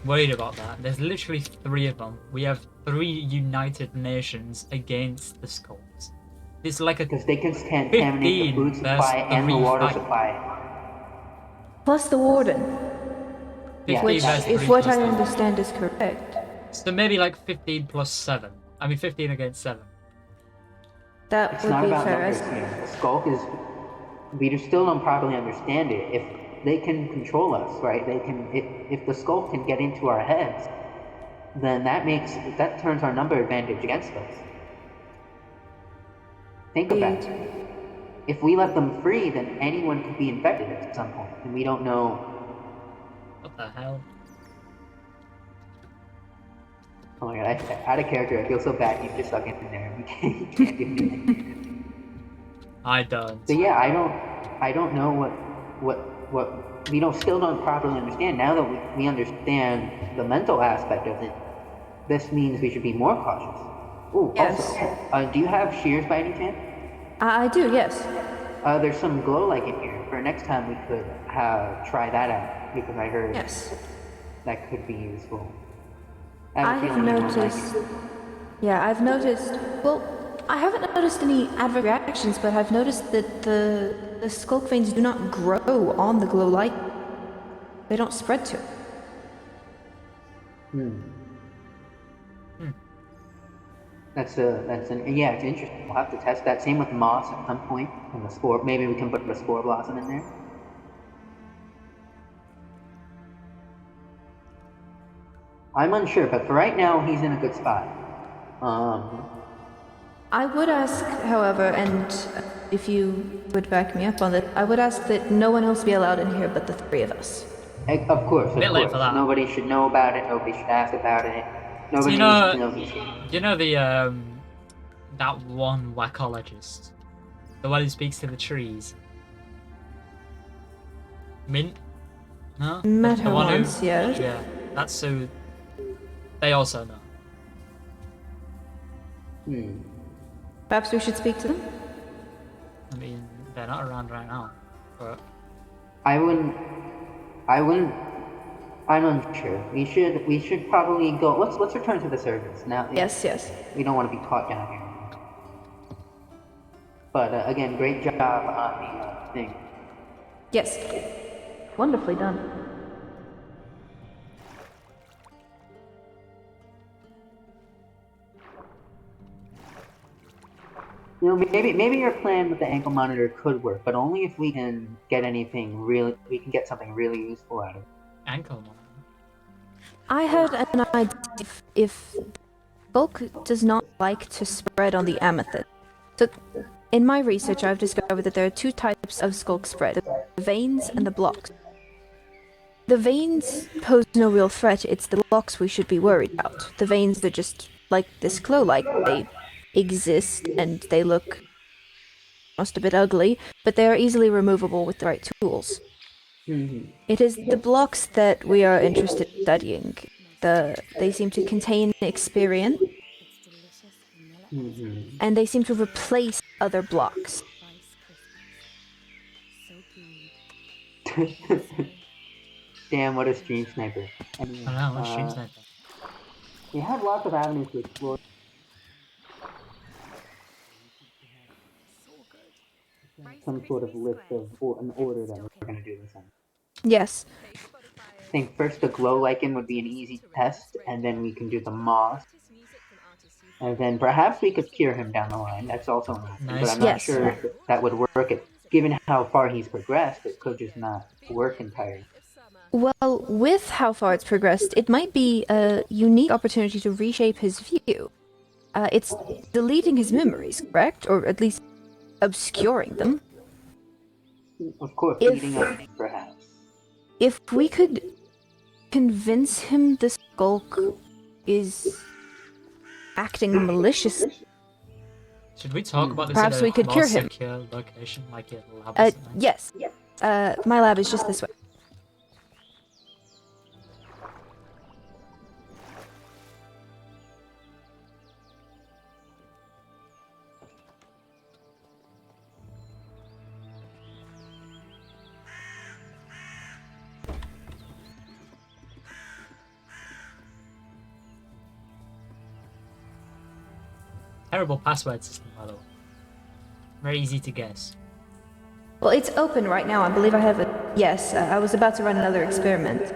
worried about that? There's literally 3 of them. We have 3 united nations against the skulls. It's like a Because they can contaminate the 15 food supply versus and the 3 water fight. supply. Plus the warden, Yeah. 15 which, versus 3 if what plus I 3. understand is correct, So maybe like 15 plus 7. I mean 15 against 7. that It's would not be about fair. numbers here. The skulk is... We just still don't properly understand it. If they can control us, right? They can... If the skulk can get into our heads, then that turns our number advantage against us. Think about it. If we let them free, then anyone could be infected at some point, and we don't know. What the hell? Oh my god, out of character, I feel so bad. He's just stuck in there. You can't do anything. I don't. So yeah, I don't know what we still don't properly understand. Now that we understand the mental aspect of it, this means we should be more cautious. Ooh, Yes. also, do you have shears by any chance? I do, yes. There's some glow light in here. For next time, we could try that out because I heard Yes. that could be useful. I a have feeling you won't like noticed. it. Yeah, I've noticed. Well, I haven't noticed any adverse reactions, but I've noticed that the skulk veins do not grow on the glow light. They don't spread to it. Yeah, it's interesting. We'll have to test that. Same with moss at some point, and the spore. Maybe we can put the spore blossom in there. I'm unsure, but for right now, he's in a good spot. I would ask, however, and if you would back me up on that, I would ask that no one else be allowed in here but the 3 of us. Of course, Bit late for that. Nobody should know about it. Nobody should ask about it. So Nobody you needs to know, know he's here. you know the that one wachologist, the one who speaks to the trees. Mint? No. Met The her one who- once, yes. Yeah, that's so. They also know. Perhaps we should speak to them? I mean, they're not around right now, but I wouldn't. I'm unsure. We should probably go. Let's return to the service now. Yes, yes. We don't want to be caught down here. But again, great job on the thing. Yes. Wonderfully done. You know, maybe your plan with the ankle monitor could work, but only if we can get we can get something really useful out of it. Ankle monitor. I had an idea if bulk does not like to spread on the amethyst. So, in my research, I've discovered that there are two types of skulk spread: the veins and the blocks. The veins pose no real threat, it's the blocks we should be worried about. The veins are just like this claw-like. They exist and they look almost a bit ugly, but they are easily removable with the right tools. Mm-hmm. It is the blocks that we are interested in studying. They seem to contain experience, Its delicious vanilla Mm-hmm. and they seem to replace other blocks. Rice Krispies. So good. Damn, what a stream sniper. I don't know, what stream sniper? We have lots of avenues to explore. So good. Rice Some sort of Krispies list of squares. or an order that Stuck we're in. going to do this in. Yes. I think first the glow lichen would be an easy test, and then we can do the moss, and then perhaps we could cure him down the line. That's also an option, but Nice. I'm not Yes. sure if that would work. Given how far he's progressed, it could just not work entirely. Well, with how far it's progressed, it might be a unique opportunity to reshape his view. It's deleting his memories, correct? Or at least obscuring them. Of course, If- eating us, perhaps. If we could convince him the skulk is acting maliciously, Should we talk about this Perhaps in a we could more cure him. secure location, like your lab or something? yes. My lab is just this way. Terrible password system, by the way. Very easy to guess. Well, it's open right now. I believe I have it. Yes, I was about to run another experiment.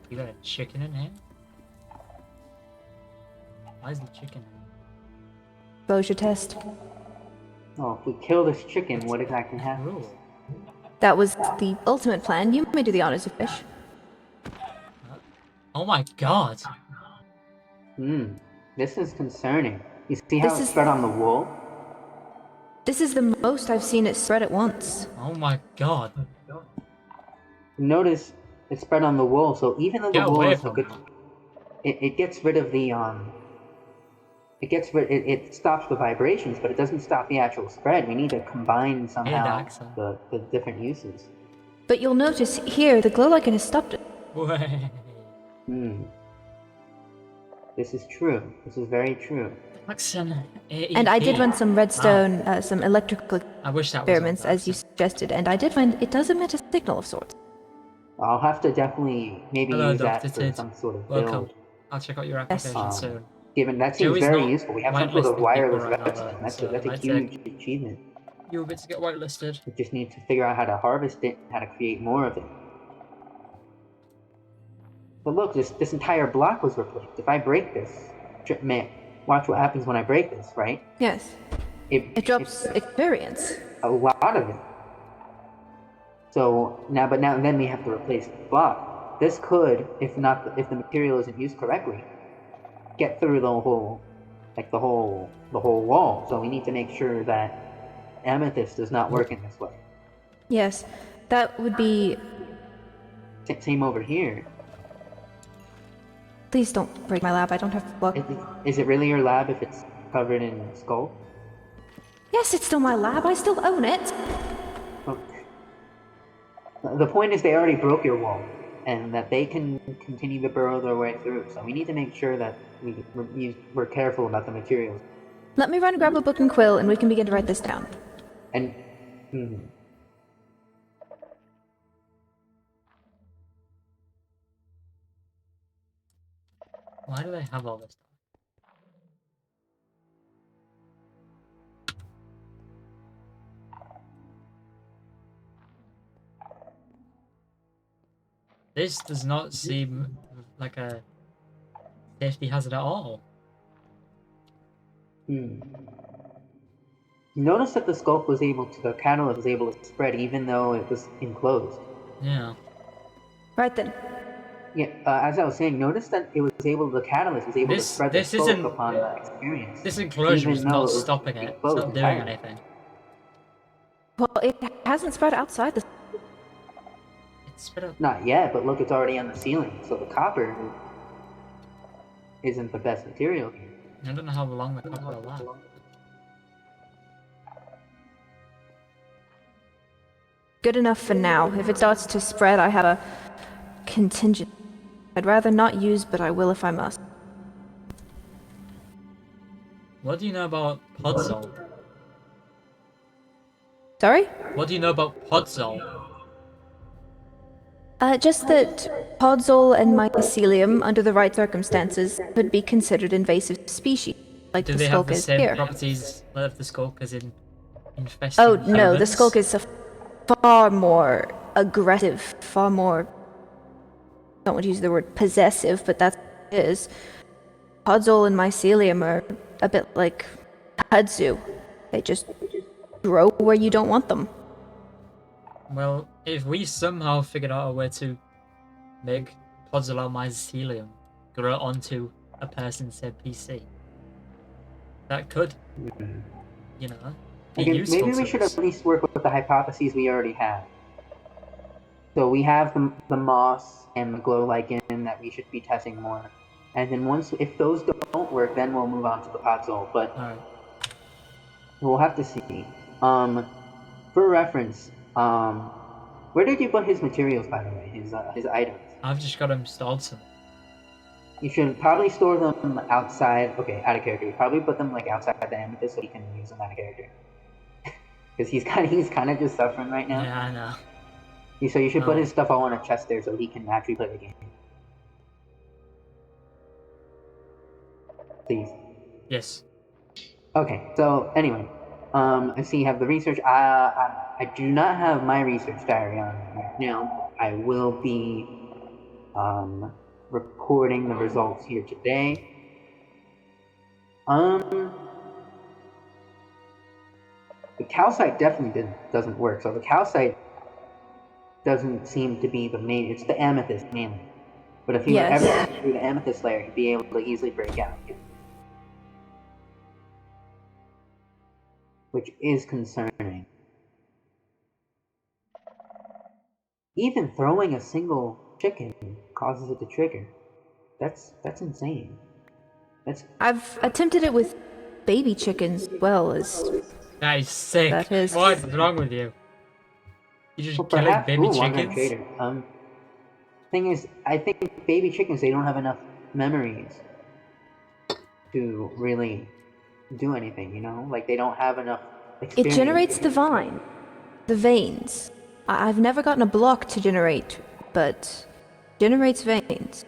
You got a chicken in here? Why is the chicken? Exposure test. Oh, if we kill this chicken, what exactly happens? Rule. That was the ultimate plan. You may do the honors of fish. Oh my god! This is concerning. You see how This it's is- spread on the wool? This is the most I've seen it spread at once. Oh my god! Notice it's spread on the wool, so even though the Get wool away is a from good, me. it gets rid of the it stops the vibrations, but it doesn't stop the actual spread. We need to combine somehow Daxa. the different uses. But you'll notice here the glow lichen has stopped it. Way. This is true. This is very true. Jackson, And I did run some redstone, some electrical I wish that was experiments on as you Jackson. suggested, and I did find it does emit a signal of sorts. I'll have to definitely maybe Hello, use that Dr. for Tid. some sort of Welcome. build. I'll check out your Yes. application soon. Given that seems Joey's very not useful. We have some sort of whitelisting wireless people right now, redstone. though, That's so a it might huge achievement. You're a bit to get whitelisted. We just need to figure out how to harvest it, how to create more of it. But look, this entire block was replaced. If I break this, man, watch what happens when I break this, right? Yes. It drops experience. A lot of it. So now, then we have to replace the block. This could, if the material isn't used correctly, get through the whole wall. So we need to make sure that amethyst does not work in this way. Yes. That would be... Same over here. Please don't break my lab, I don't have to look. Is it really your lab if it's covered in skull? Yes, it's still my lab, I still own it. Okay. The point is they already broke your wall, and that they can continue to burrow their way through. So we need to make sure that we're careful about the materials. Let me run and grab a book and quill, and we can begin to write this down. And Why do they have all this? This does not seem like a safety hazard at all. Notice that the sculpt was able to, the catalyst was able to spread even though it was enclosed. Yeah. Right then. Yeah, as I was saying, notice that it was able, the catalyst was able to spread the This sculpt isn't. upon the experience, This enclosure even is though not it was stopping it. It's enclosed not doing entirely. anything. Well, it hasn't spread outside the. It's spread out. Not yet, but look, it's already on the ceiling, so the copper isn't the best material here. I don't know how long the copper will last. Good enough for now. If it starts to spread, I have a contingent. I'd rather not use, but I will if I must. What do you know about Podzol? Sorry? What do you know about Podzol? Just that podzol and mycelium, under the right circumstances, could be considered invasive species, like Do the they have skulk the is same here. properties of the skulk as in infesting Oh no, the humans? skulk is a far more aggressive, far more. I don't want to use the word possessive, but that's what it is. Podzol and mycelium are a bit like kudzu. They just grow where you don't want them. Well, if we somehow figured out a way to make Podzol mycelium grow onto a person's NPC, that could, you know, be Okay, useful maybe we to should us. at least work with the hypotheses we already have. So we have the moss and the glow lichen that we should be testing more. And then if those don't work, then we'll move on to the podzol. But Alright. we'll have to see. For reference, where did you put his materials, by the way, his items? I've just got him stored somewhere. You should probably store them outside. Okay, out of character. You probably put them like outside the amethyst so you can use them out of character. Because he's kind of just suffering right now. Yeah, I know. So you should put Oh. his stuff all on a chest there so he can actually play the game. Please. Yes. Okay, so anyway, I see you have the research. I do not have my research diary on right now. I will be recording the results here today. The calcite definitely doesn't work. So the calcite doesn't seem to be the main. It's the amethyst mainly. But if you were Yes. ever through the amethyst layer, you'd be able to easily break out, which is concerning. Even throwing a single chicken causes it to trigger. That's insane. I've attempted it with baby chickens as well as. That is sick. That is- What's wrong with you? You just Well, killing perhaps baby one-gun chickens? trader. Thing is, I think baby chickens, they don't have enough memories to really do anything, you know? Like, they don't have enough It experience. generates the vine, the veins. I've never gotten a block to generate, but generates veins.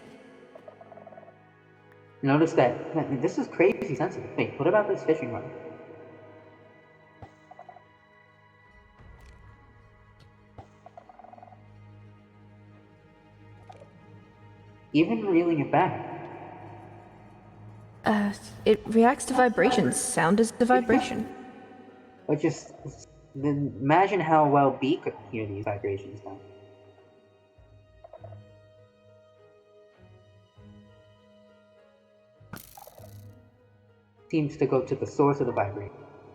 Notice that, man, this is crazy sensitive. Wait, what about this fishing rod? Even reeling it back. It reacts to vibrations. Sound is the vibration. But just imagine how well B could hear these vibrations now. Seems to go to the source of the vibration,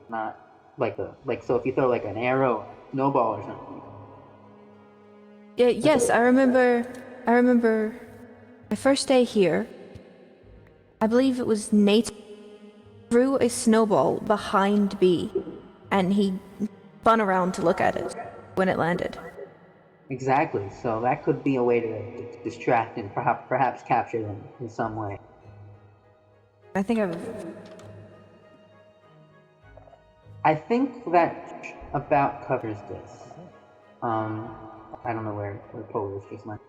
not so if you throw like an arrow or a snowball or something. Yeah, yes, I remember my first day here. I believe it was Nate threw a snowball behind B, and he spun around to look at it when it landed. Exactly. So that could be a way to distract and perhaps capture them in some way. I think I think that about covers this. I don't know where Polo is just went.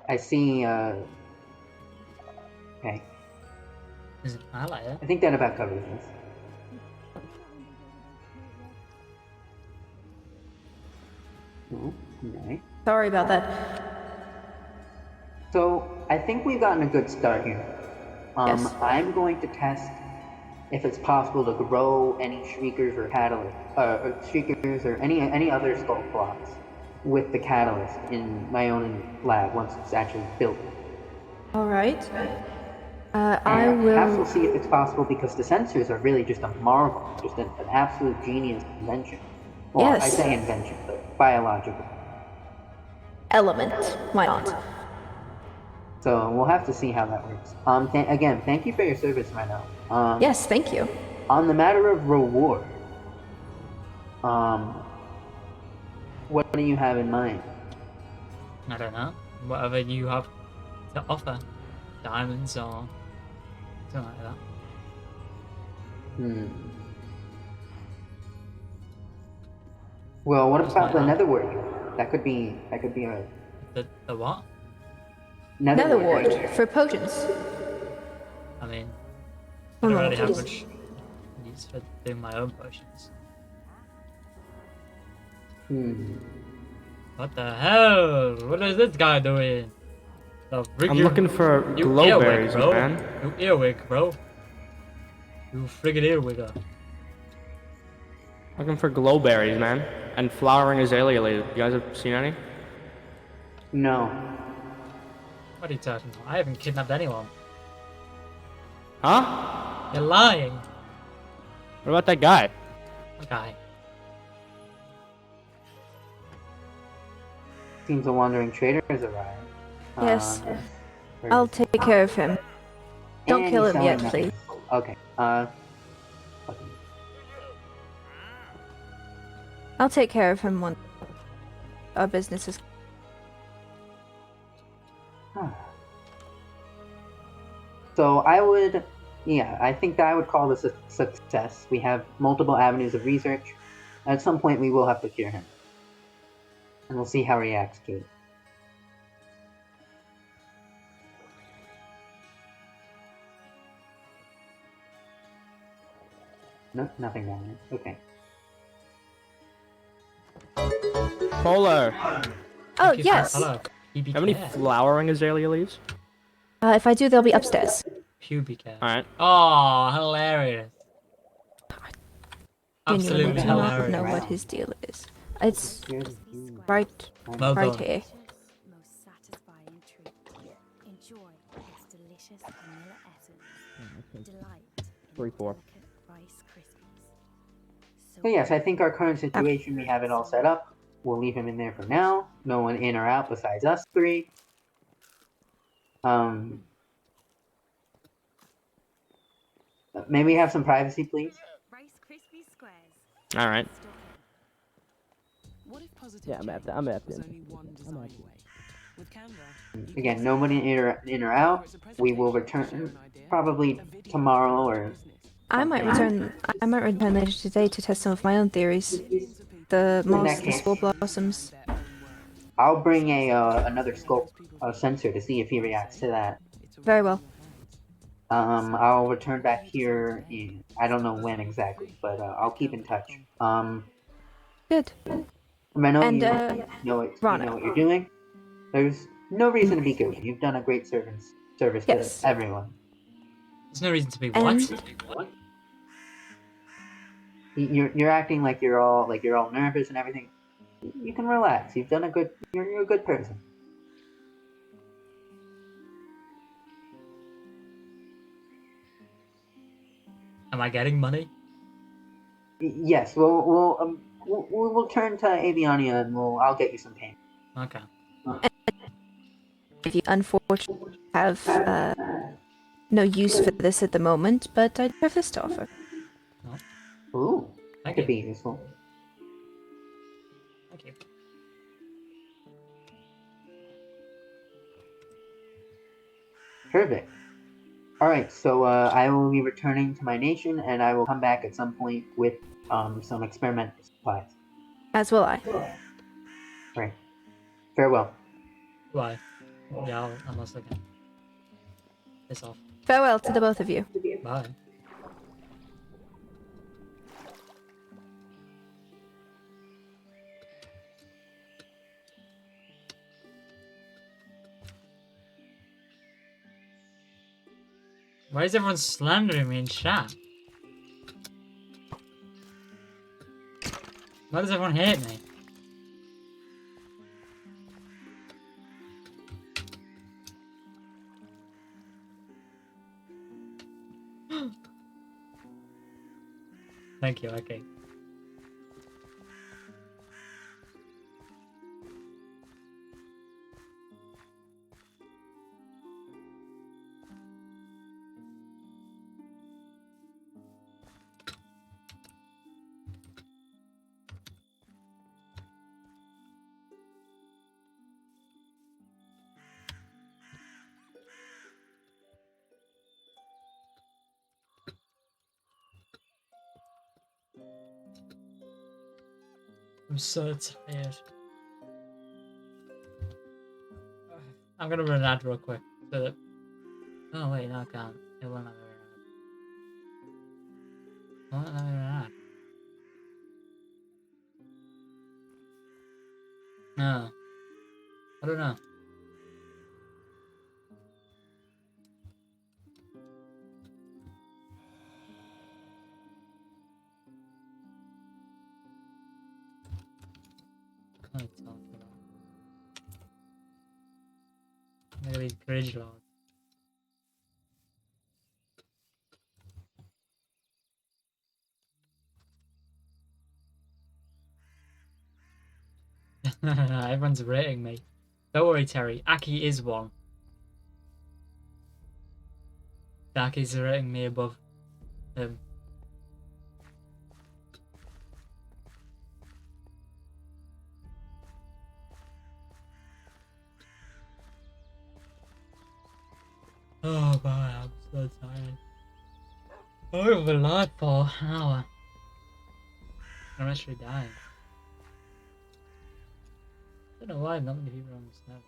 I see, okay. I like it. I think that about covers this. Oh, okay. Sorry about that. So I think we've gotten a good start here. Yes. I'm going to test if it's possible to grow any shriekers or catalyst, or shriekers or any other skull blocks with the catalyst in my own lab once it's actually built. All right. I And perhaps will. we'll see if it's possible because the sensors are really just a marvel, just an absolute genius invention. Well, I Yes. say invention, but biological. Element. Why not? So we'll have to see how that works. Again, thank you for your service, Reno. Yes, thank you. On the matter of reward, what do you have in mind? I don't know. Whatever you have to offer. Diamonds or something like that. Well, what Just about the like that. netherwort? That could be a The what? netherwort. Netherwort for potions. I mean, I One don't really moment, have please. much use for doing my own potions. What the hell? What is this guy doing? Oh, I'm looking for you glowberries, earwig, bro. man. You earwig, bro. You friggin' earwigger. Looking for glowberries, man. And flowering azalea leaves. You guys have seen any? No. What are you talking about? I haven't kidnapped anyone. Huh? You're lying. What about that guy? Okay. Seems a wandering trader has arrived. Yes. Where I'll is he? take care of him. Don't And kill he's him yet, selling please. that. Okay. Okay. I'll take care of him once our business is. So I think that I would call this a success. We have multiple avenues of research. At some point, we will have to cure him, and we'll see how he reacts to it. No, nothing down there. Okay. Polar. Oh, Thank you for yes. the follow. Have any flowering azalea leaves? If I do, they'll be upstairs. Pubic hair. Alright. Oh, hilarious. Genuinely Absolutely do not hilarious. know what his deal is. It's Here's- right, Well right done. here. Most satisfying treat. Enjoy its delicious vanilla essence. Delight in 3-4. delicate Rice Krispies. So yes, I think our current situation, we have it all set up. We'll leave him in there for now. No one in or out besides us three. May we have some privacy, please? Rice Krispie squares. Alright. What if positive Yeah, I'm change after was only one design away? With Canva, you Again, can nobody in or out. It's a We will presentation, share return an idea, probably a video tomorrow to or business. I might return later today to test some of my own theories. The In that moss, the case- spore blossoms. I'll bring another scope sensor to see if he reacts to that. Very well. I'll return back here in, I don't know when exactly, but I'll keep in touch. Good. Reno, And, you Rana. know what you're doing. There's no reason to be guilty. You've done a great service Yes. to everyone. There's no reason to be And- what? You're acting like you're all nervous and everything. You can relax. You've done you're a good person. Am I getting money? Yes, we'll turn to Aviania and I'll get you some payment. Okay. If you unfortunately have no use for this at the moment, but I do have this to offer. Ooh, that Thank could you. be useful. Thank you. Perfect. Alright, so I will be returning to my nation and I will come back at some point with some experimental supplies. As will I. Right. Farewell. Why? Yeah, I must again. Piss off. Farewell to the both of you. Bye. Why is everyone slandering me in chat? Why does everyone hate me? Thank you, okay. I'm so tired. I'm gonna run an ad real quick so that. Oh wait, no, I can't. It won't let me run an ad. Won't let me run an ad. No, I don't know. What are you talking about? I'm gonna be Gridge Lord. Everyone's rating me. Don't worry, Terry. Aki is one. Aki's rating me above him. Oh boy, I'm so tired. I've been alive for an hour. I'm actually dying. I don't know why not many people are on this server.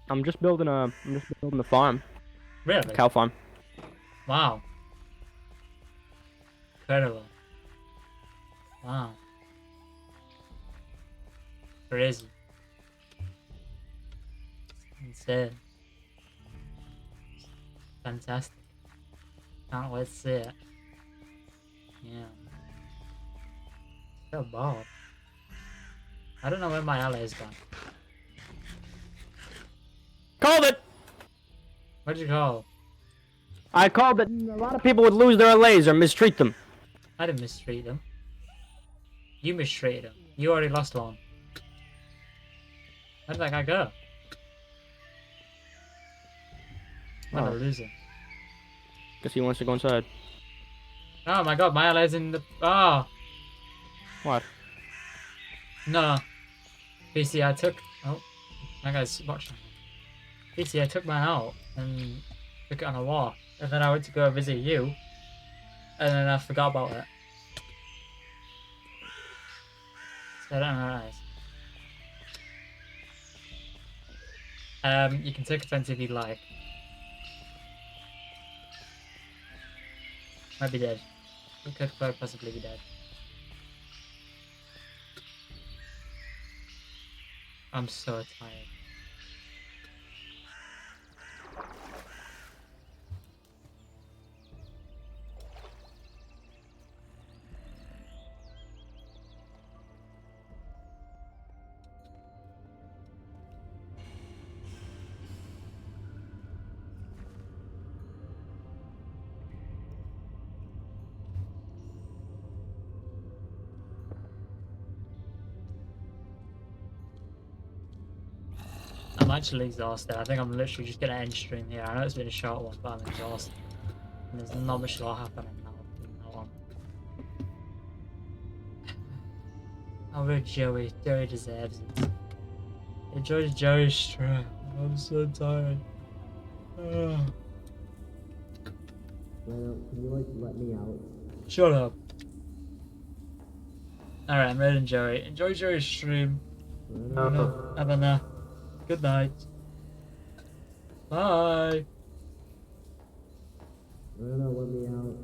I'm just building a farm. Really? Cow farm. Wow. Incredible. Wow. Crazy. Insane. Fantastic. Can't wait to see it. Yeah. So bored. I don't know where my ally is gone. Called it! What'd you call? I called that a lot of people would lose their LAs or mistreat them. I didn't mistreat them. You mistreated them. You already lost one. Where did that guy go? I'm a loser. Guess he wants to go inside. Oh my god, my ally's in the... Oh! What? No. PC, I took... Oh. That guy's watching. PC, I took mine out and took it on a walk. And then I went to go visit you. And then I forgot about it. So I don't know what that is. You can take offense if you'd like. Might be dead. He could quite possibly be dead. I'm so tired. I'm actually exhausted. I think I'm literally just gonna end stream here. I know it's been a short one, but I'm exhausted. And there's not much more happening now in that one. I'll read Joey. Joey deserves it. Enjoy Joey's stream. I'm so tired. Can you like let me out? Shut up. Alright, I'm reading Joey. Enjoy Joey's stream. Have a nap. Good night. Bye. Let me out.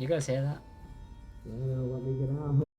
You guys hear that? No, let me get out.